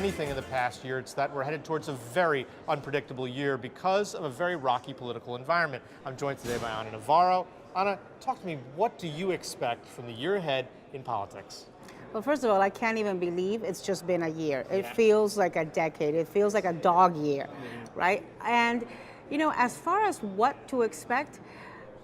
anything in the past year, it's that we're headed towards a very unpredictable year because of a very rocky political environment. I'm joined today by Ana Navarro. Ana, talk to me, what do you expect from the year ahead in politics? Well, first of all, I can't even believe it's just been a year. It feels like a decade. It feels like a dog year, right? And, you know, as far as what to expect,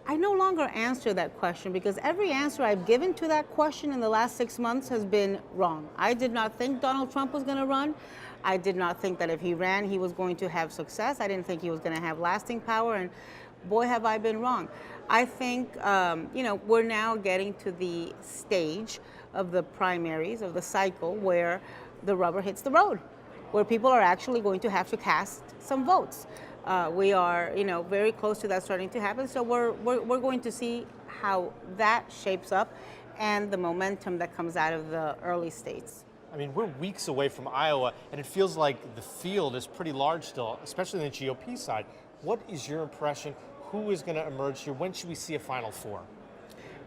I no longer answer that question because every answer I've given to that question in the last 6 months has been wrong. I did not think Donald Trump was going to run. I did not think that if he ran, he was going to have success. I didn't think he was going to have lasting power, and boy, have I been wrong. I think, you know, we're now getting to the stage of the primaries, of the cycle, where the rubber hits the road, where people are actually going to have to cast some votes. We are, you know, very close to that starting to happen. So we're going to see how that shapes up and the momentum that comes out of the early states. I mean, we're weeks away from Iowa, and it feels like the field is pretty large still, especially on the GOP side. What is your impression? Who is going to emerge here? When should we see a Final Four?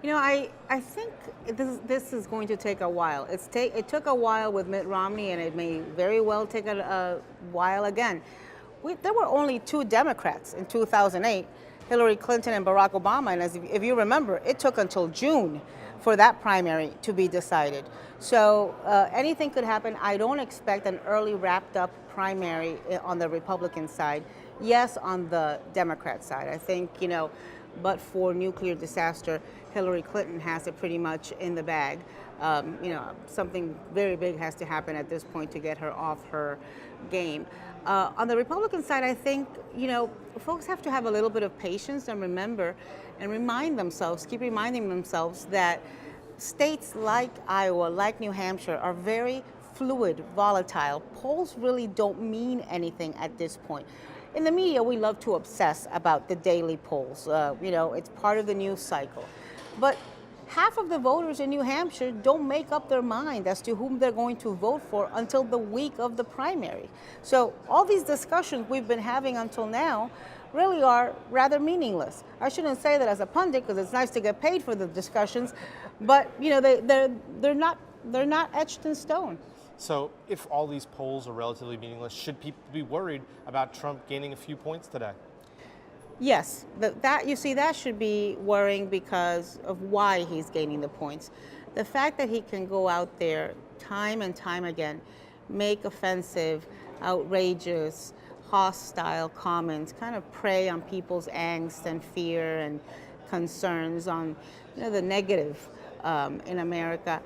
You know, I think this is going to take a while. It took a while with Mitt Romney, and it may very well take a while again. There were only 2 Democrats in 2008, Hillary Clinton and Barack Obama, and if you remember, it took until June for that primary to be decided. So anything could happen. I don't expect an early wrapped up primary on the Republican side. Yes, on the Democrat side. I think, you know, but for nuclear disaster, Hillary Clinton has it pretty much in the bag. You know, something very big has to happen at this point to get her off her game. On the Republican side, I think, you know, folks have to have a little bit of patience and remember and keep reminding themselves that states like Iowa, like New Hampshire, are very fluid, volatile. Polls really don't mean anything at this point. In the media, we love to obsess about the daily polls. You know, it's part of the news cycle. But half of the voters in New Hampshire don't make up their mind as to whom they're going to vote for until the week of the primary. So all these discussions we've been having until now really are rather meaningless. I shouldn't say that as a pundit because it's nice to get paid for the discussions, but you know they're not etched in stone. So if all these polls are relatively meaningless, should people be worried about Trump gaining a few points today? Yes, that should be worrying because of why he's gaining the points. The fact that he can go out there time and time again, make offensive, outrageous, hostile comments, kind of prey on people's angst and fear and concerns on, you know, the negative in America,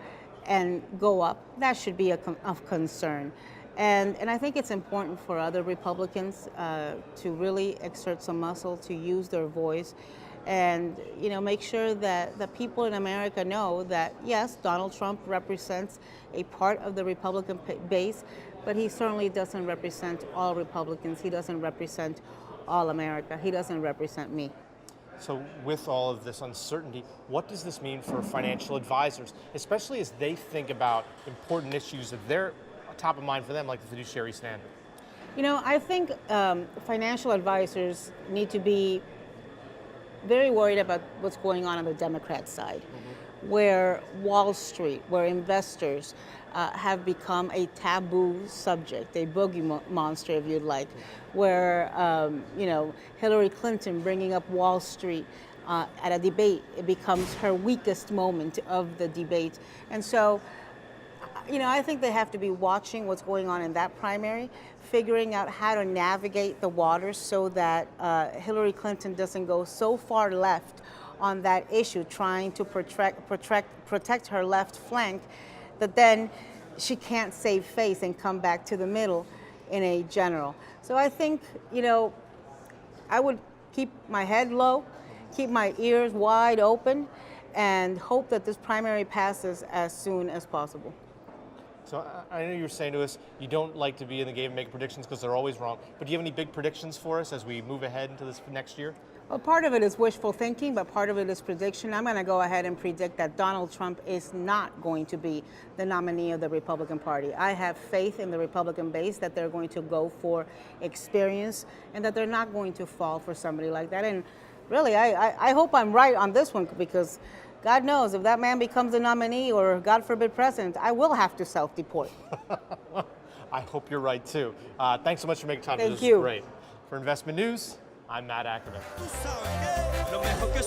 and go up, that should be of concern. And I think it's important for other Republicans to really exert some muscle, to use their voice, and, you know, make sure that the people in America know that, yes, Donald Trump represents a part of the Republican base, but he certainly doesn't represent all Republicans. He doesn't represent all America. He doesn't represent me. So with all of this uncertainty, what does this mean for financial advisors, especially as they think about important issues that they're top of mind for them, like the fiduciary standard? You know, I think financial advisors need to be very worried about what's going on the Democrat side, where Wall Street, where investors have become a taboo subject, a boogie monster, if you'd like, where, you know, Hillary Clinton bringing up Wall Street at a debate, it becomes her weakest moment of the debate. And so, you know, I think they have to be watching what's going on in that primary, figuring out how to navigate the waters so that Hillary Clinton doesn't go so far left on that issue, trying to protect her left flank, that then she can't save face and come back to the middle in a general. So I think, you know, I would keep my head low, keep my ears wide open, and hope that this primary passes as soon as possible. So I know you were saying to us you don't like to be in the game and make predictions because they're always wrong, but do you have any big predictions for us as we move ahead into this next year? Well, part of it is wishful thinking, but part of it is prediction. I'm going to go ahead and predict that Donald Trump is not going to be the nominee of the Republican Party. I have faith in the Republican base that they're going to go for experience and that they're not going to fall for somebody like that. And really, I hope I'm right on this one, because God knows if that man becomes a nominee or, God forbid, president, I will have to self-deport. I hope you're right too. Thanks so much for making time. Thank This was you. great. For Investment News, I'm Matt Ackerman. Tú sabes que lo mejor que